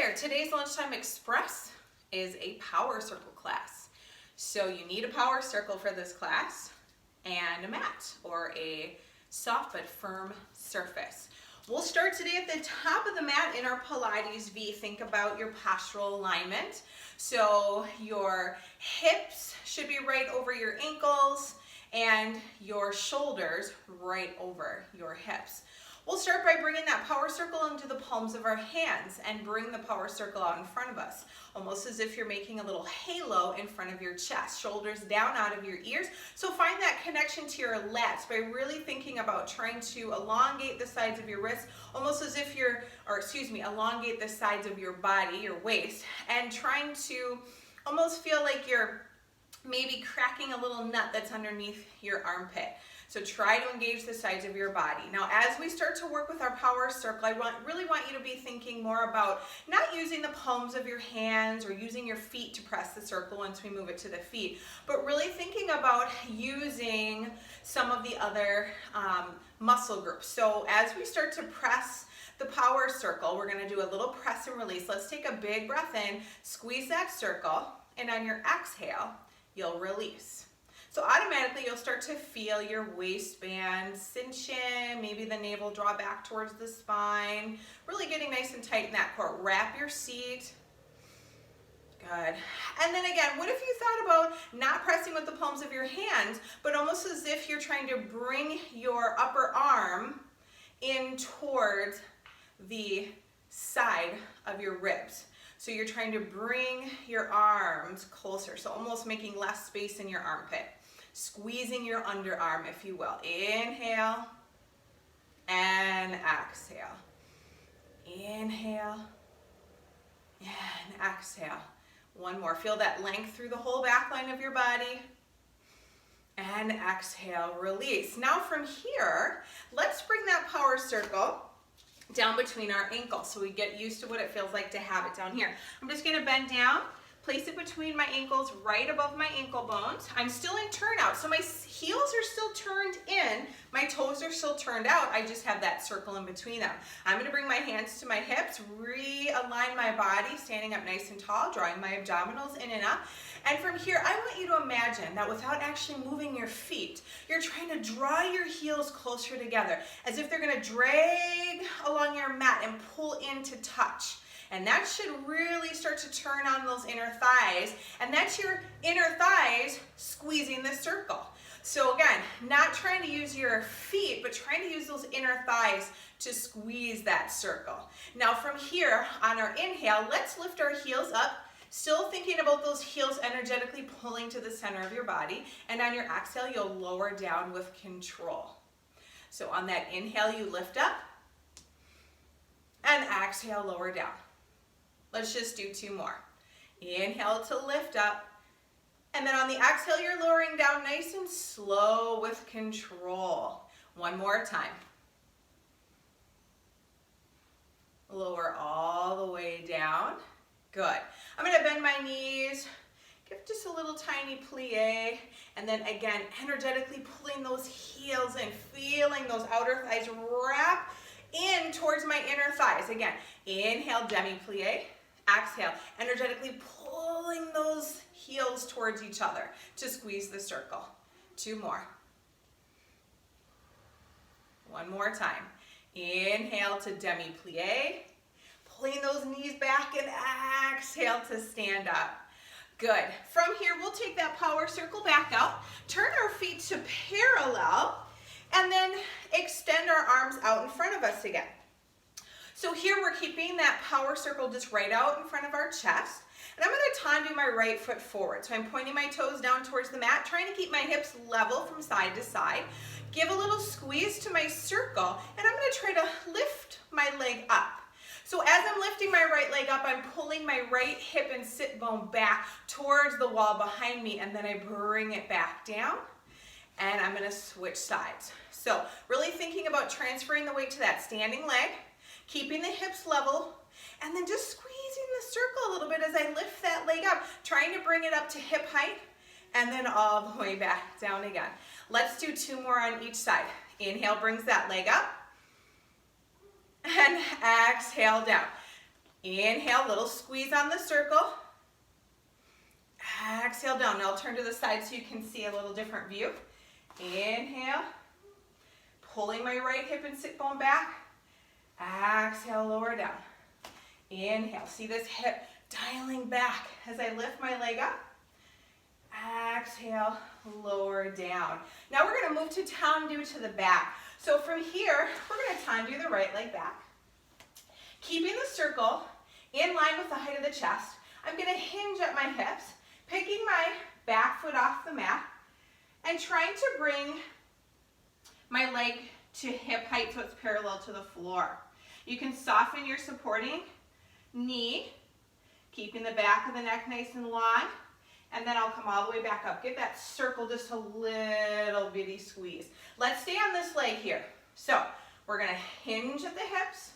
there, today's Lunchtime Express is a power circle class. So you need a power circle for this class and a mat or a soft but firm surface. We'll start today at the top of the mat in our Pilates V. Think about your postural alignment. So your hips should be right over your ankles and your shoulders right over your hips. We'll start by bringing that power circle into the palms of our hands and bring the power circle out in front of us, almost as if you're making a little halo in front of your chest, shoulders down out of your ears. So find that connection to your lats by really thinking about trying to elongate the sides of your wrists, almost as if elongate the sides of your body, your waist, and trying to almost feel like you're maybe cracking a little nut that's underneath your armpit. So try to engage the sides of your body. Now, as we start to work with our power circle, I really want you to be thinking more about not using the palms of your hands or using your feet to press the circle once we move it to the feet, but really thinking about using some of the other muscle groups. So as we start to press the power circle, we're going to do a little press and release. Let's take a big breath in, squeeze that circle, and on your exhale, you'll release. So automatically you'll start to feel your waistband cinch in, maybe the navel draw back towards the spine, really getting nice and tight in that core. Wrap your seat. Good. And then again, what if you thought about not pressing with the palms of your hands, but almost as if you're trying to bring your upper arm in towards the side of your ribs. So you're trying to bring your arms closer, so almost making less space in your armpit. Squeezing your underarm, if you will. Inhale and exhale. Inhale and exhale. One more. Feel that length through the whole back line of your body. And exhale, release. Now from here, let's bring that power circle down between our ankles so we get used to what it feels like to have it down here. I'm just going to bend down. Place it between my ankles, right above my ankle bones. I'm still in turnout, so my heels are still turned in, my toes are still turned out. I just have that circle in between them. I'm gonna bring my hands to my hips, realign my body, standing up nice and tall, drawing my abdominals in and up. And from here, I want you to imagine that without actually moving your feet, you're trying to draw your heels closer together, as if they're gonna drag along your mat and pull in to touch. And that should really start to turn on those inner thighs. And that's your inner thighs squeezing the circle. So again, not trying to use your feet, but trying to use those inner thighs to squeeze that circle. Now from here, on our inhale, let's lift our heels up. Still thinking about those heels energetically pulling to the center of your body. And on your exhale, you'll lower down with control. So on that inhale, you lift up. And exhale, lower down. Let's just do two more. Inhale to lift up. And then on the exhale, you're lowering down nice and slow with control. One more time. Lower all the way down. Good. I'm going to bend my knees. Give just a little tiny plie. And then again, energetically pulling those heels in, feeling those outer thighs wrap in towards my inner thighs. Again, inhale, demi-plie. Exhale, energetically pulling those heels towards each other to squeeze the circle. Two more. One more time. Inhale to demi-plie. Pulling those knees back and exhale to stand up. Good. From here, we'll take that power circle back out, turn our feet to parallel, and then extend our arms out in front of us again. So here we're keeping that power circle just right out in front of our chest. And I'm going to tandu my right foot forward. So I'm pointing my toes down towards the mat, trying to keep my hips level from side to side. Give a little squeeze to my circle, and I'm going to try to lift my leg up. So as I'm lifting my right leg up, I'm pulling my right hip and sit bone back towards the wall behind me, and then I bring it back down, and I'm going to switch sides. So really thinking about transferring the weight to that standing leg, keeping the hips level, and then just squeezing the circle a little bit as I lift that leg up, trying to bring it up to hip height, and then all the way back down again. Let's do two more on each side. Inhale brings that leg up, and exhale down. Inhale, little squeeze on the circle. Exhale down. Now I'll turn to the side so you can see a little different view. Inhale, pulling my right hip and sit bone back. Exhale, lower down. Inhale, see this hip dialing back as I lift my leg up. Exhale, lower down. Now we're going to move to tendu to the back. So from here, we're going to tendu the right leg back. Keeping the circle in line with the height of the chest, I'm going to hinge at my hips, picking my back foot off the mat, and trying to bring my leg to hip height so it's parallel to the floor. You can soften your supporting knee, keeping the back of the neck nice and long, and then I'll come all the way back up. Give that circle just a little bitty squeeze. Let's stay on this leg here. So we're going to hinge at the hips,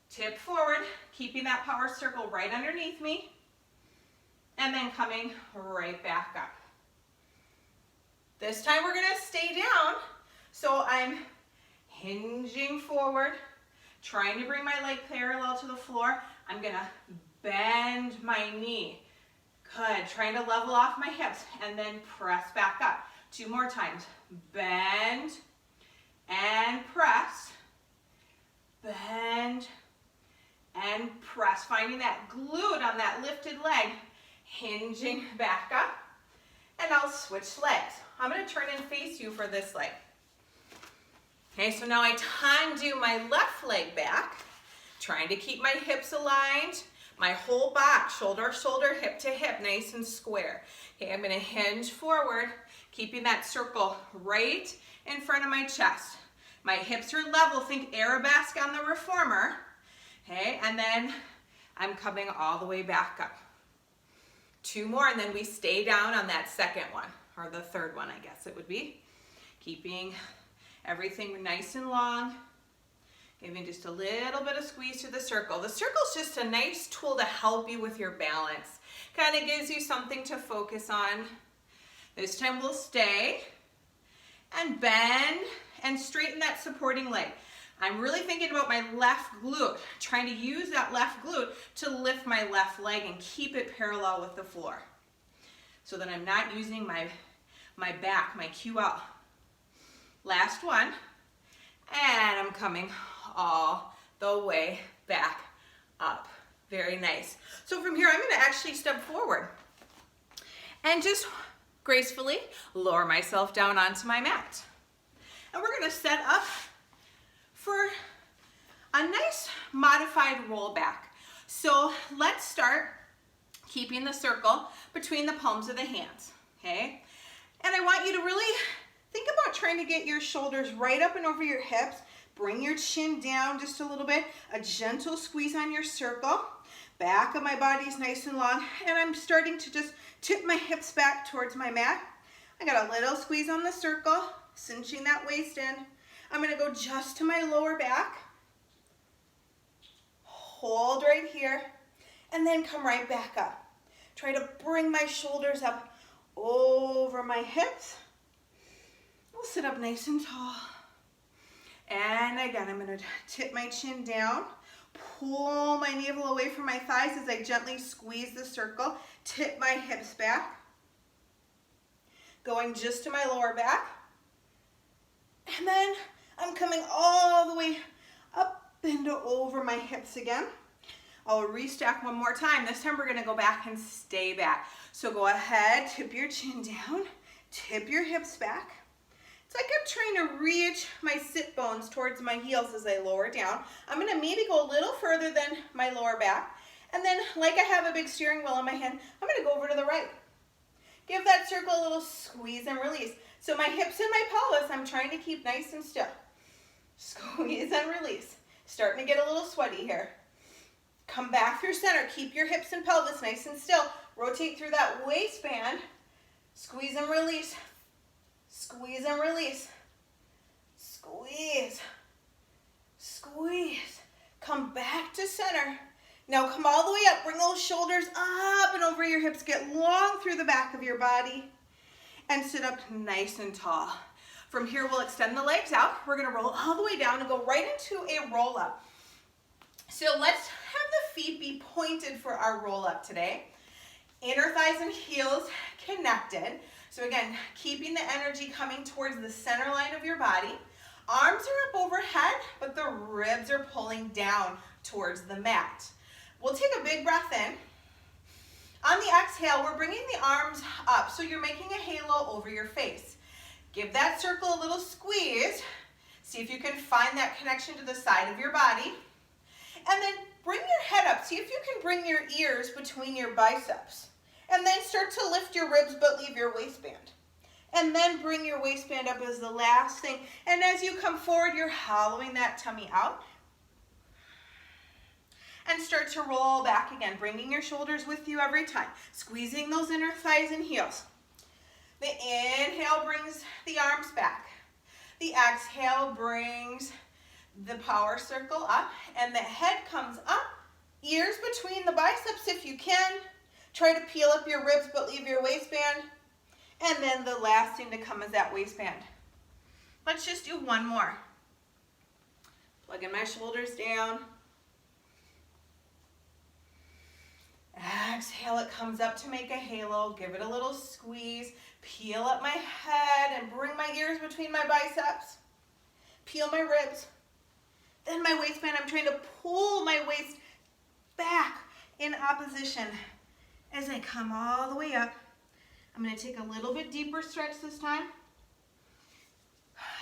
tip forward, keeping that power circle right underneath me, and then coming right back up. This time we're going to stay down, so I'm hinging forward, trying to bring my leg parallel to the floor. I'm going to bend my knee. Good, trying to level off my hips and then press back up. 2 more times. Bend and press. Bend and press. Finding that glute on that lifted leg. Hinging back up. And I'll switch legs. I'm going to turn and face you for this leg. Okay, so now I tendu my left leg back, trying to keep my hips aligned. My whole back, shoulder, shoulder, hip to hip, nice and square. Okay, I'm going to hinge forward, keeping that circle right in front of my chest. My hips are level, think arabesque on the reformer. Okay, and then I'm coming all the way back up. 2 more, and then we stay down on that second one, or the third one, I guess it would be. Keeping everything nice and long. Giving just a little bit of squeeze to the circle. The circle's just a nice tool to help you with your balance. Kind of gives you something to focus on. This time we'll stay and bend and straighten that supporting leg. I'm really thinking about my left glute, trying to use that left glute to lift my left leg and keep it parallel with the floor so that I'm not using my back, my QL. Last one, and I'm coming all the way back up. Very nice. So from here, I'm going to actually step forward and just gracefully lower myself down onto my mat. And we're going to set up for a nice modified roll back. So let's start keeping the circle between the palms of the hands, okay? And I want you to really think about trying to get your shoulders right up and over your hips. Bring your chin down just a little bit. A gentle squeeze on your circle. Back of my body is nice and long. And I'm starting to just tip my hips back towards my mat. I got a little squeeze on the circle, cinching that waist in. I'm going to go just to my lower back. Hold right here. And then come right back up. Try to bring my shoulders up over my hips. I'll sit up nice and tall. And again, I'm going to tip my chin down, pull my navel away from my thighs as I gently squeeze the circle, tip my hips back, going just to my lower back. And then I'm coming all the way up and over my hips again. I'll restack one more time. This time we're going to go back and stay back. So go ahead, tip your chin down, tip your hips back. It's like I'm trying to reach my sit bones towards my heels as I lower down. I'm going to maybe go a little further than my lower back. And then, like I have a big steering wheel in my hand, I'm going to go over to the right. Give that circle a little squeeze and release. So my hips and my pelvis, I'm trying to keep nice and still. Squeeze and release. Starting to get a little sweaty here. Come back through center. Keep your hips and pelvis nice and still. Rotate through that waistband. Squeeze and release. Squeeze and release. Squeeze. Squeeze. Come back to center. Now come all the way up. Bring those shoulders up and over your hips. Get long through the back of your body. And sit up nice and tall. From here, we'll extend the legs out. We're going to roll all the way down and go right into a roll up. So let's have the the feet be pointed for our roll up today. Inner thighs and heels connected. So again, keeping the energy coming towards the center line of your body. Arms are up overhead, but the ribs are pulling down towards the mat. We'll take a big breath in. On the exhale, we're bringing the arms up, so you're making a halo over your face. Give that circle a little squeeze. See if you can find that connection to the side of your body. And then bring your head up. See if you can bring your ears between your biceps. And then start to lift your ribs, but leave your waistband. And then bring your waistband up as the last thing. And as you come forward, you're hollowing that tummy out. And start to roll back again, bringing your shoulders with you every time. Squeezing those inner thighs and heels. The inhale brings the arms back. The exhale brings the power circle up. And the head comes up. Ears between the biceps if you can. Try to peel up your ribs, but leave your waistband. And then the last thing to come is that waistband. Let's just do one more. Plugging my shoulders down. Exhale, it comes up to make a halo. Give it a little squeeze. Peel up my head and bring my ears between my biceps. Peel my ribs. Then my waistband, I'm trying to pull my waist back in opposition as I come all the way up. I'm going to take a little bit deeper stretch this time.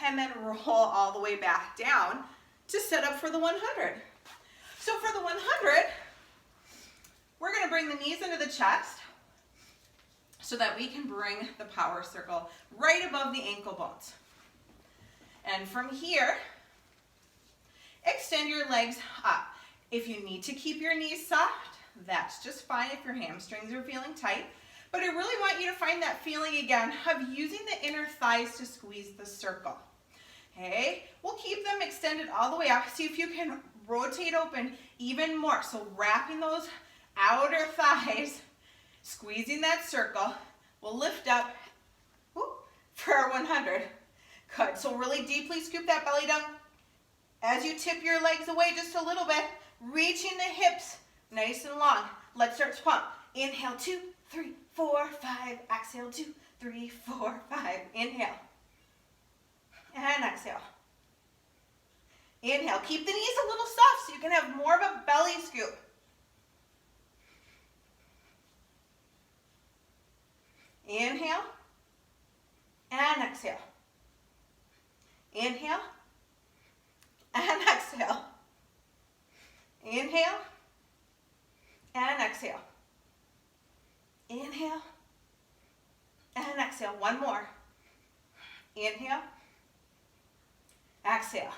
And then roll all the way back down to set up for the 100. So for the 100, we're going to bring the knees into the chest so that we can bring the power circle right above the ankle bones. And from here, extend your legs up. If you need to keep your knees soft, that's just fine if your hamstrings are feeling tight. But I really want you to find that feeling again of using the inner thighs to squeeze the circle. Okay, we'll keep them extended all the way up. See if you can rotate open even more. So wrapping those outer thighs, squeezing that circle. We'll lift up for our 100. Good. So really deeply scoop that belly down. As you tip your legs away just a little bit, reaching the hips nice and long. Let's start to pump. Inhale, 2, 3, 4, 5. Exhale, 2, 3, 4, 5. Inhale. And exhale. Inhale. Keep the knees a little soft so you can have more of a belly scoop. Inhale. And exhale. Inhale. And exhale. Inhale. And exhale. Inhale. And exhale. One more. Inhale. Exhale.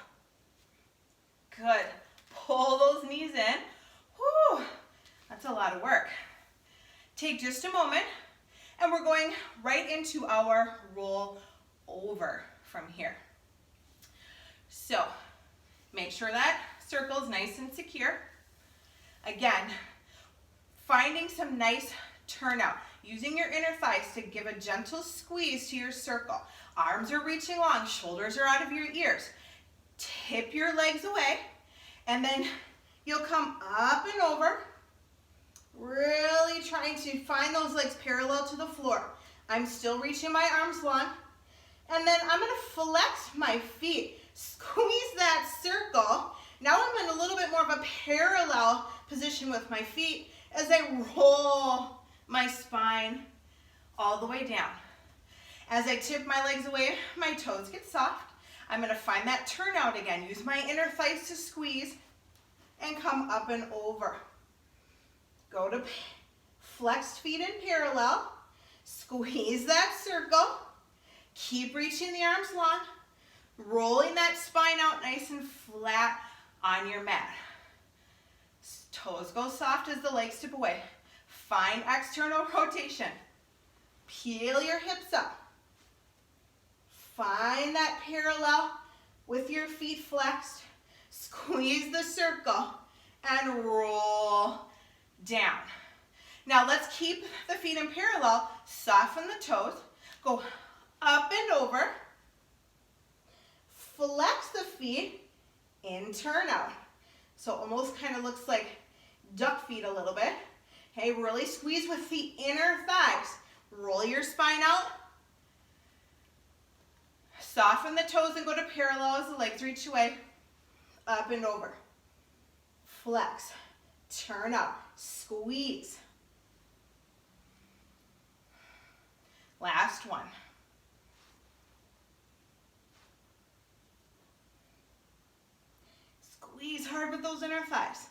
Good. Pull those knees in. Whew. That's a lot of work. Take just a moment, and we're going right into our roll over from here. So, make sure that circle is nice and secure. Again, finding some nice turnout. Using your inner thighs to give a gentle squeeze to your circle. Arms are reaching long, shoulders are out of your ears. Tip your legs away, and then you'll come up and over, really trying to find those legs parallel to the floor. I'm still reaching my arms long, and then I'm going to flex my feet, squeeze that circle. Now I'm in a little bit more of a parallel position with my feet as I roll my spine all the way down. As I tip my legs away, my toes get soft. I'm going to find that turnout again. Use my inner thighs to squeeze and come up and over. Go to flexed feet in parallel. Squeeze that circle. Keep reaching the arms long. Rolling that spine out nice and flat on your mat. Toes go soft as the legs tip away. Find external rotation. Peel your hips up. Find that parallel with your feet flexed. Squeeze the circle and roll down. Now let's keep the feet in parallel. Soften the toes. Go up and over. Flex the feet in turn out. So it almost kind of looks like feet a little bit. Okay, really squeeze with the inner thighs. Roll your spine out. Soften the toes and go to parallel as the legs reach away. Up and over. Flex. Turn up. Squeeze. Last one. Squeeze hard with those inner thighs.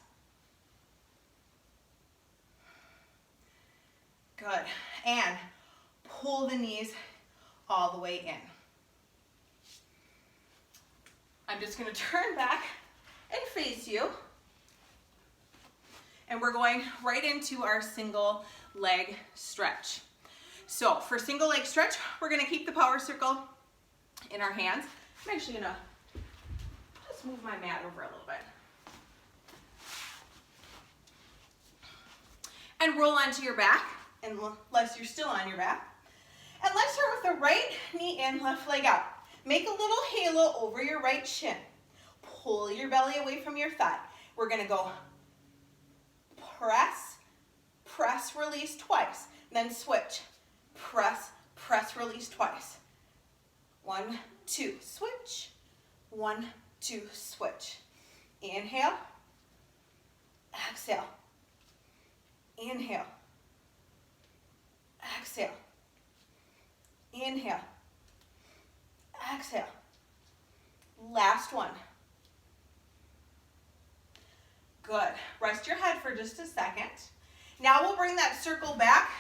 Good. And pull the knees all the way in. I'm just going to turn back and face you. And we're going right into our single leg stretch. So for single leg stretch, we're going to keep the power circle in our hands. I'm actually going to just move my mat over a little bit. And roll onto your back, unless you're still on your back. And let's start with the right knee in, left leg out. Make a little halo over your right shin. Pull your belly away from your thigh. We're going to go press, press, release twice. Then switch. Press, press, release twice. 1, 2, switch. 1, 2, switch. Inhale. Exhale. Inhale. Exhale. Inhale. Exhale. Last one. Good. Rest your head for just a second. Now we'll bring that circle back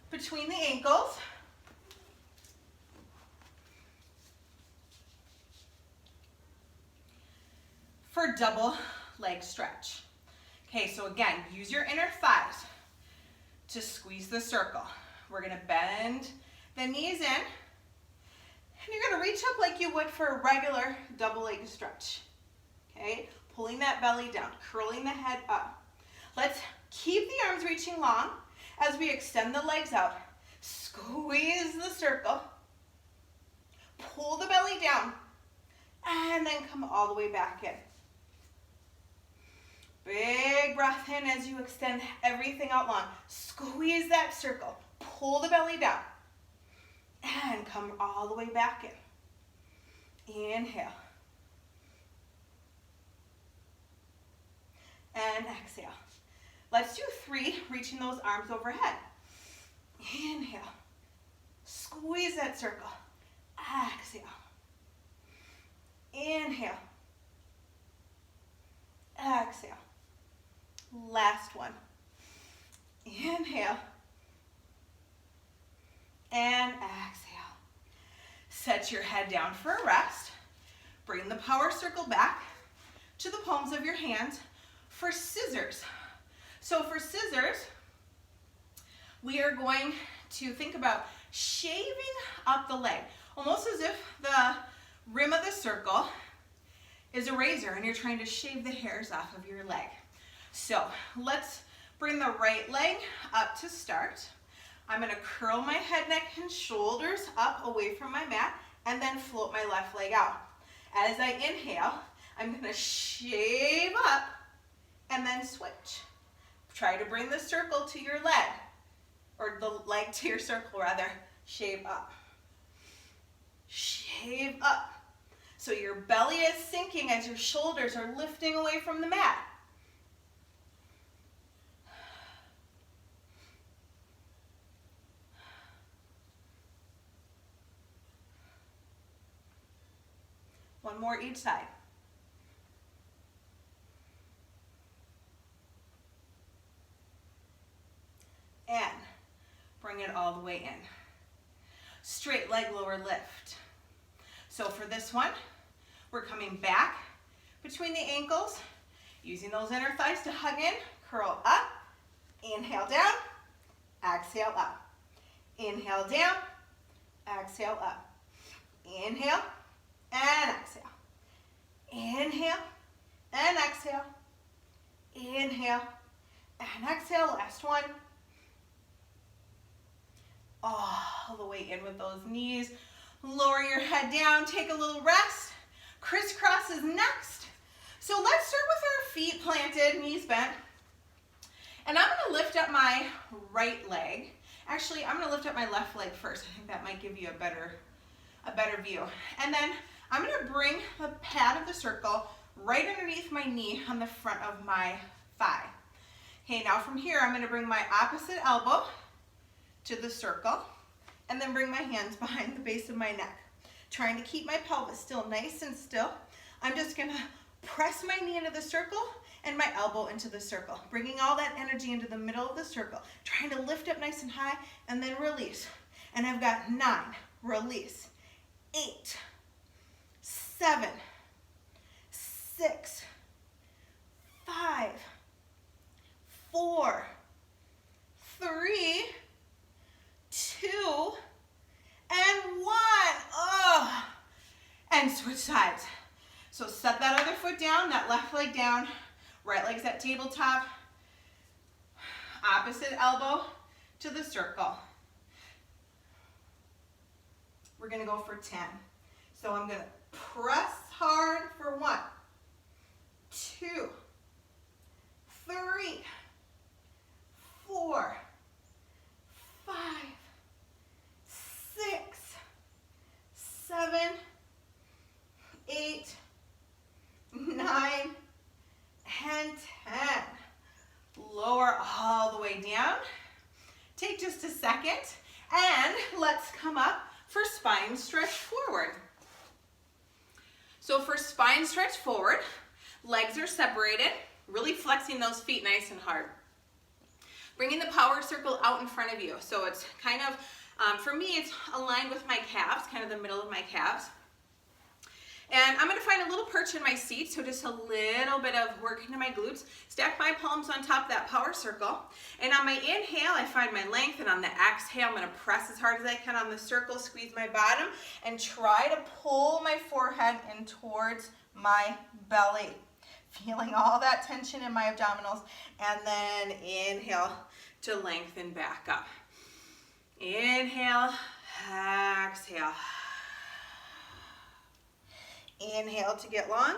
between the ankles. For double leg stretch. Okay, so again, use your inner thighs to squeeze the circle. We're going to bend the knees in, and you're going to reach up like you would for a regular double leg stretch. Okay, pulling that belly down, curling the head up. Let's keep the arms reaching long as we extend the legs out. Squeeze the circle, pull the belly down, and then come all the way back in. Big breath in as you extend everything out long. Squeeze that circle. Pull the belly down. And come all the way back in. Inhale. And exhale. Let's do 3, reaching those arms overhead. Inhale. Squeeze that circle. Exhale. Inhale. Exhale. Last one. Inhale. And exhale. Set your head down for a rest. Bring the power circle back to the palms of your hands for scissors. So for scissors, we are going to think about shaving up the leg, almost as if the rim of the circle is a razor and you're trying to shave the hairs off of your leg. So let's bring the right leg up to start. I'm going to curl my head, neck, and shoulders up away from my mat and then float my left leg out. As I inhale, I'm going to shave up and then switch. Try to bring the circle to your leg, or the leg to your circle rather. Shave up. Shave up. So your belly is sinking as your shoulders are lifting away from the mat. One more each side. And bring it all the way in. Straight leg, lower lift. So for this one, we're coming back between the ankles, using those inner thighs to hug in, curl up, inhale down, exhale up. Inhale down, exhale up. Inhale and exhale. Inhale and exhale. Inhale and exhale. Last one. All the way in with those knees. Lower your head down, take a little rest. Crisscross is next. So let's start with our feet planted, knees bent. up my right leg. Actually, I'm gonna lift up my left leg first. I think that might give you a better view. And then I'm gonna bring the pad of the circle right underneath my knee on the front of my thigh. Okay, now from here, I'm gonna bring my opposite elbow to the circle and then bring my hands behind the base of my neck. Trying to keep my pelvis still nice and still. I'm just gonna press my knee into the circle and my elbow into the circle, bringing all that energy into the middle of the circle, trying to lift up nice and high and then release. And I've got 9, release, 8, 7, 6, 5, 4, 3, 2, and 1. Oh, and switch sides. So set that other foot down, that left leg down, right leg's at tabletop, opposite elbow to the circle. We're gonna go for 10. So I'm gonna press hard for 1, 2, 3, 4, 5, 6, 7, 8, 9, and 10. Lower all the way down. Take just a second and let's come up for spine stretch forward. So for spine stretch forward, legs are separated, really flexing those feet nice and hard. Bringing the power circle out in front of you. So it's kind of, for me, it's aligned with my calves, kind of the middle of my calves. And I'm gonna find a little perch in my seat, so just a little bit of work into my glutes. Stack my palms on top of that power circle. And on my inhale, I find my length, and on the exhale, I'm gonna press as hard as I can on the circle, squeeze my bottom, and try to pull my forehead in towards my belly. Feeling all that tension in my abdominals, and then inhale to lengthen back up. Inhale, exhale. Inhale to get long.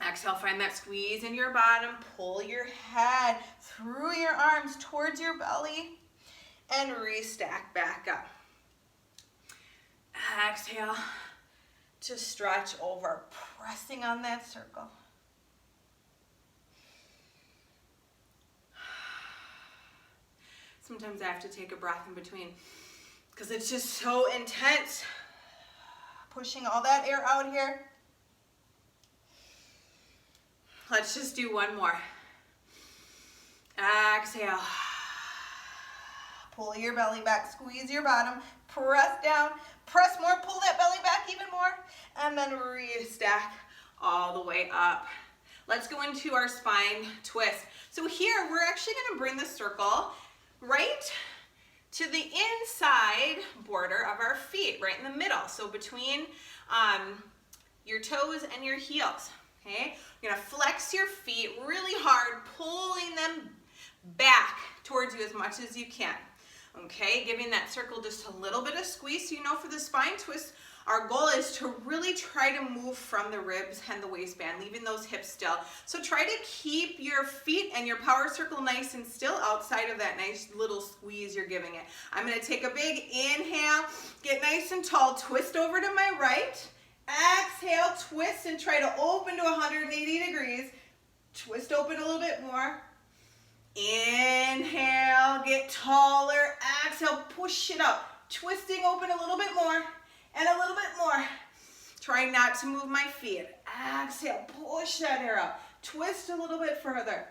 Exhale, find that squeeze in your bottom. Pull your head through your arms towards your belly and restack back up. Exhale to stretch over, pressing on that circle. Sometimes I have to take a breath in between because it's just so intense. Pushing all that air out here. Let's just do one more. Exhale. Pull your belly back, squeeze your bottom, press down, press more, pull that belly back even more, and then restack all the way up. Let's go into our spine twist. So here, we're actually gonna bring the circle right to the inside border of our feet, right in the middle. So between your toes and your heels, okay? You're gonna flex your feet really hard, pulling them back towards you as much as you can, okay? Giving that circle just a little bit of squeeze. So you know for the spine twist, our goal is to really try to move from the ribs and the waistband, leaving those hips still. So try to keep your feet and your power circle nice and still outside of that nice little squeeze you're giving it. I'm gonna take a big inhale, get nice and tall, twist over to my right. Exhale, twist and try to open to 180 degrees. Twist open a little bit more. Inhale, get taller. Exhale, push it up. Twisting open a little bit more. And a little bit more. Try not to move my feet. Exhale, push that air up. Twist a little bit further.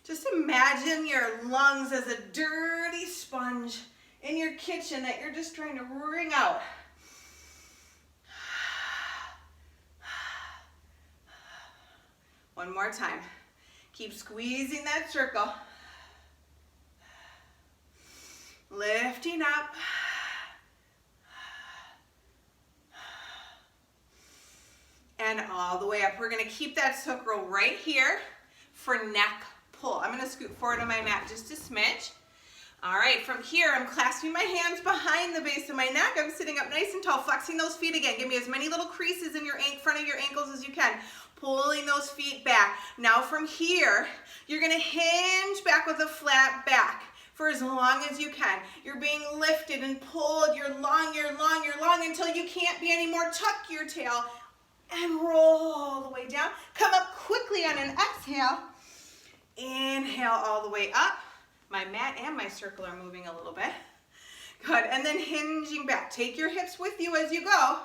Just imagine your lungs as a dirty sponge in your kitchen that you're just trying to wring out. One more time. Keep squeezing that circle. Lifting up. And all the way up. We're going to keep that circle right here for neck pull. I'm going to scoot forward on my mat just a smidge. All right, from here, I'm clasping my hands behind the base of my neck. I'm sitting up nice and tall, flexing those feet again. Give me as many little creases in your front of your ankles as you can. Pulling those feet back. Now from here, you're gonna hinge back with a flat back for as long as you can. You're being lifted and pulled. You're long, until you can't be anymore. Tuck your tail and roll all the way down. Come up quickly on an exhale. Inhale all the way up. My mat and my circle are moving a little bit. Good, and then hinging back. Take your hips with you as you go.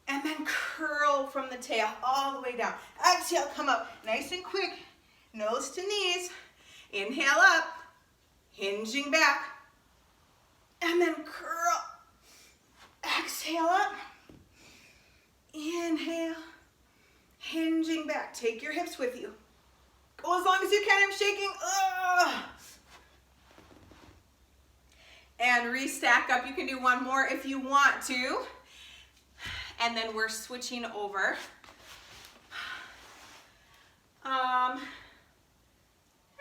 And then curl from the tail all the way down. Exhale, come up nice and quick. Nose to knees. Inhale up. Hinging back. And then curl. Exhale up. Inhale. Hinging back. Take your hips with you. Go as long as you can. I'm shaking. Ugh. And restack up. You can do one more if you want to. And then we're switching over.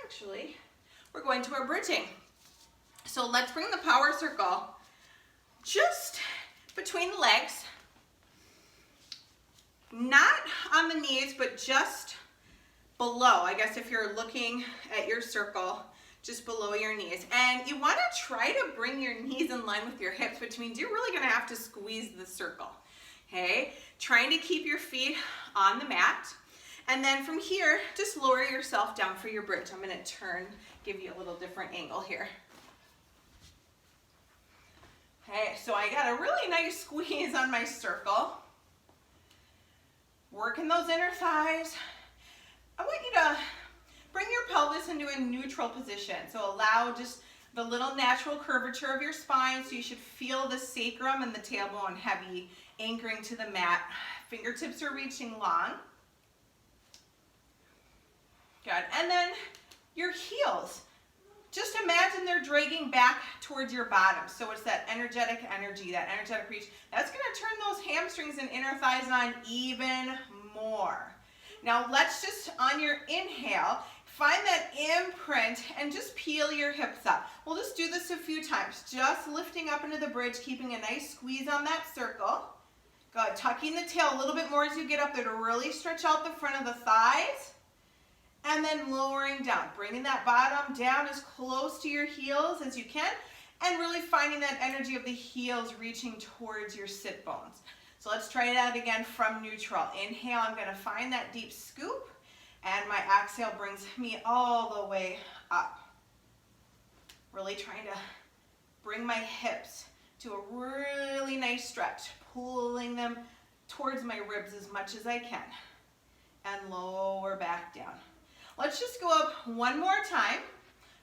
Actually, we're going to our bridging. So let's bring the power circle just between the legs. Not on the knees, but just below. I guess if you're looking at your circle, just below your knees. And you want to try to bring your knees in line with your hips, which means you're really going to have to squeeze the circle. Okay, trying to keep your feet on the mat. And then from here, just lower yourself down for your bridge. I'm going to turn, give you a little different angle here. Okay, so I got a really nice squeeze on my circle. Working those inner thighs. I want you to bring your pelvis into a neutral position. So allow just the little natural curvature of your spine. So you should feel the sacrum and the tailbone heavy, anchoring to the mat. Fingertips are reaching long. Good. And then your heels. Just imagine they're dragging back towards your bottom. So it's that energetic energy, that energetic reach. That's going to turn those hamstrings and inner thighs on even more. Now let's just, on your inhale, find that imprint and just peel your hips up. We'll just do this a few times. Just lifting up into the bridge, keeping a nice squeeze on that circle. Good. Tucking the tail a little bit more as you get up there to really stretch out the front of the thighs. And then lowering down, bringing that bottom down as close to your heels as you can, and really finding that energy of the heels reaching towards your sit bones. So let's try that again from neutral. Inhale, I'm going to find that deep scoop, and my exhale brings me all the way up. Really trying to bring my hips to a really nice stretch, pulling them towards my ribs as much as I can, and lower back down. Let's just go up one more time.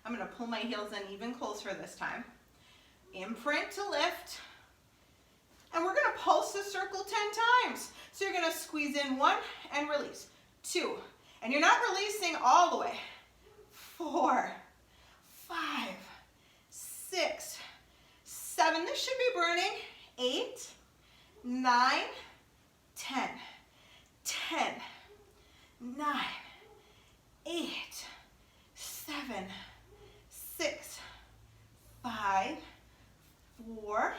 I'm going to pull my heels in even closer this time. Imprint to lift. And we're going to pulse the circle 10 times. So you're going to squeeze in 1 and release. 2. And you're not releasing all the way. 4, 5, 6, 7. This should be burning. 8, 9, 10. 10, 9, 8, 7, 6, 5, 4,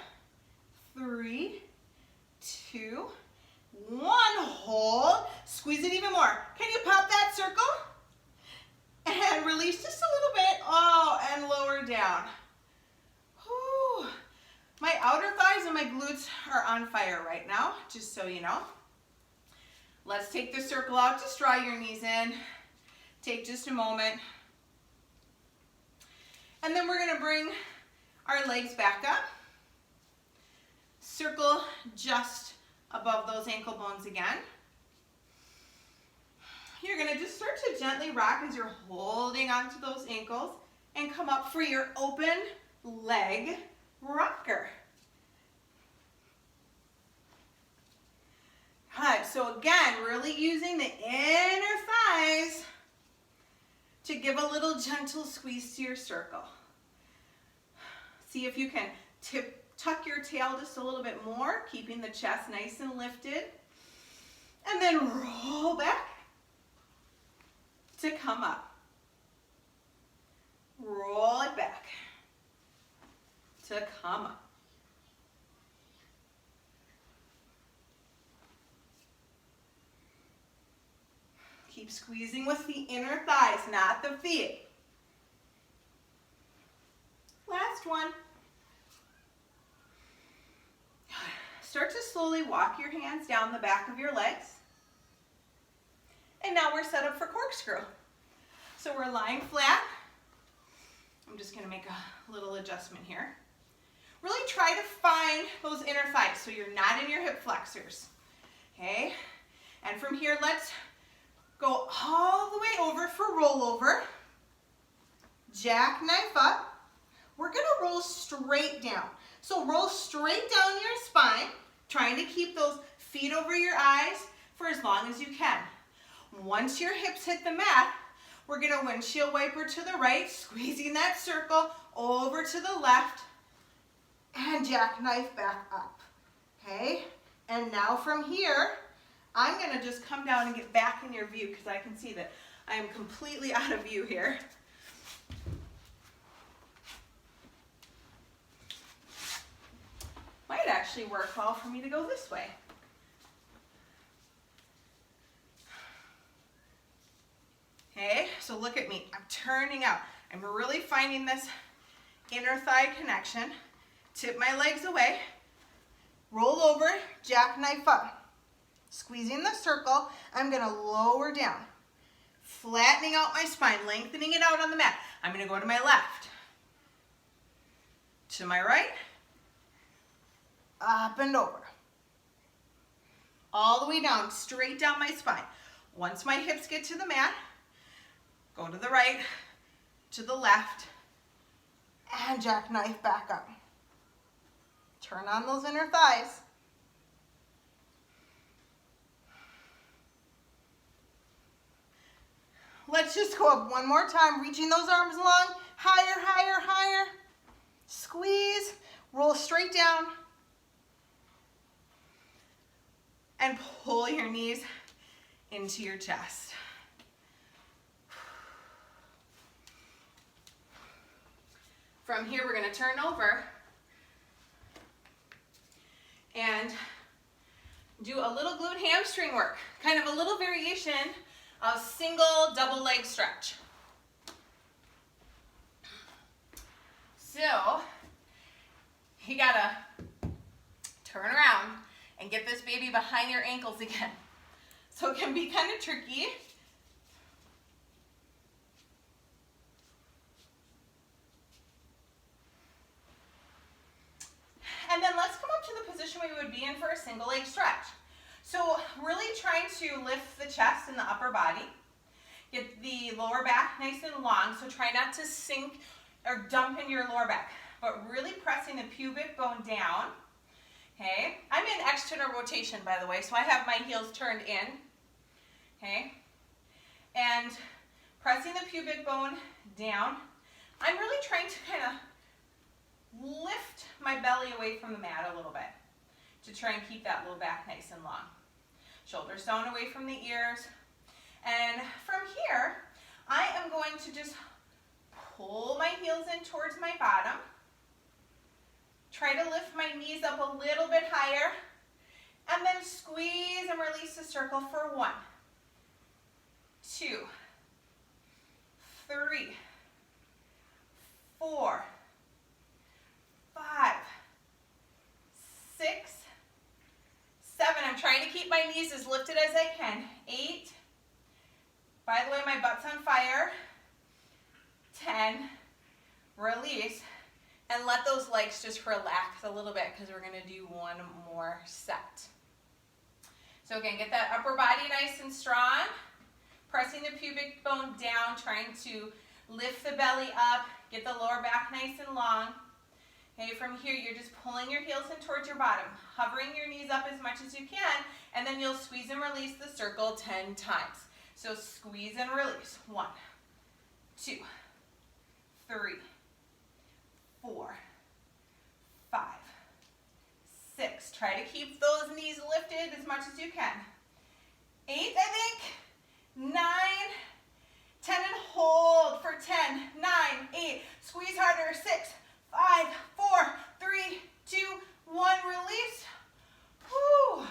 3, 2, 1. Hold. Squeeze it even more. Can you pop that circle? And release just a little bit. Oh, and lower down. Whew. My outer thighs and my glutes are on fire right now, just so you know. Let's take the circle out. Just draw your knees in. Take just a moment. And then we're going to bring our legs back up. Circle just above those ankle bones again. You're going to just start to gently rock as you're holding onto those ankles and come up for your open leg rocker. Good. So again, really using the inner thighs to give a little gentle squeeze to your circle. See if you can tuck your tail just a little bit more, keeping the chest nice and lifted. And then roll back to come up. Roll it back. to come. Keep squeezing with the inner thighs, not the feet. Last one. Start to slowly walk your hands down the back of your legs. And now we're set up for corkscrew. So we're lying flat. I'm just going to make a little adjustment here. Really try to find those inner thighs so you're not in your hip flexors. Okay? And from here, let's go all the way over for rollover. Jackknife up. We're going to roll straight down. So roll straight down your spine, trying to keep those feet over your eyes for as long as you can. Once your hips hit the mat, we're going to windshield wiper to the right, squeezing that circle over to the left, and jackknife back up. Okay? And now from here, I'm going to just come down and get back in your view because I can see that I am completely out of view here. Might actually work well for me to go this way. Okay, so look at me. I'm turning out. I'm really finding this inner thigh connection. Tip my legs away. Roll over, jackknife up. Squeezing the circle, I'm going to lower down. Flattening out my spine, lengthening it out on the mat. I'm going to go to my left. To my right. Up and over. All the way down, straight down my spine. Once my hips get to the mat, go to the right, to the left, and jackknife back up. Turn on those inner thighs. Let's just go up one more time, reaching those arms long, higher, higher, higher. Squeeze, roll straight down, and pull your knees into your chest. From here, we're going to turn over and do a little glute hamstring work, kind of a little variation of single double leg stretch. So you gotta turn around and get this baby behind your ankles again. So it can be kind of tricky. And then let's come up to the position we would be in for a single leg stretch. So really trying to lift the chest and the upper body. Get the lower back nice and long, so try not to sink or dump into your lower back, but really pressing the pubic bone down. Okay, I'm in external rotation, by the way, so I have my heels turned in. Okay, and pressing the pubic bone down. I'm really trying to kind of lift my belly away from the mat a little bit to try and keep that low back nice and long. Shoulders down away from the ears. And from here, I am going to just pull my heels in towards my bottom. Try to lift my knees up a little bit higher. And then squeeze and release the circle for 1, 2, 3, 4, 5, 6, 7. I'm trying to keep my knees as lifted as I can. 8. By the way, my butt's on fire. 10. Release. And let those legs just relax a little bit because we're going to do one more set. So again, get that upper body nice and strong. Pressing the pubic bone down, trying to lift the belly up. Get the lower back nice and long. Okay, from here, you're just pulling your heels in towards your bottom, hovering your knees up as much as you can, and then you'll squeeze and release the circle 10 times. So squeeze and release. 1, 2, 3, 4, 5, 6. Try to keep those knees lifted as much as you can. 8, I think. 9, 10, and hold for 10, 9, 8. Squeeze harder. 6, 5, 4, 3, 2, 1, release. Woo.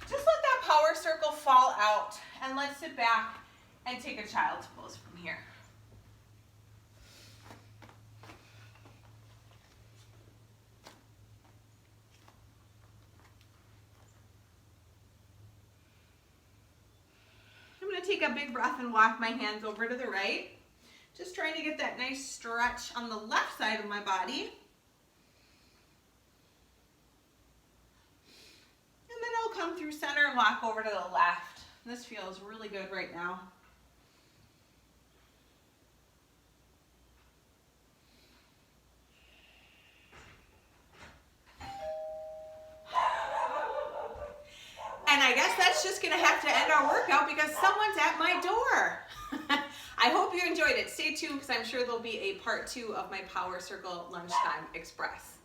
Just let that power circle fall out, and let's sit back and take a child's pose from here. I'm going to take a big breath and walk my hands over to the right. Just trying to get that nice stretch on the left side of my body. And then I'll come through center and walk over to the left. This feels really good right now. And I guess that's just going to have to end our workout because someone's at my door. I hope you enjoyed it. Stay tuned because I'm sure there'll be a part 2 of my Power Circle Lunchtime Express.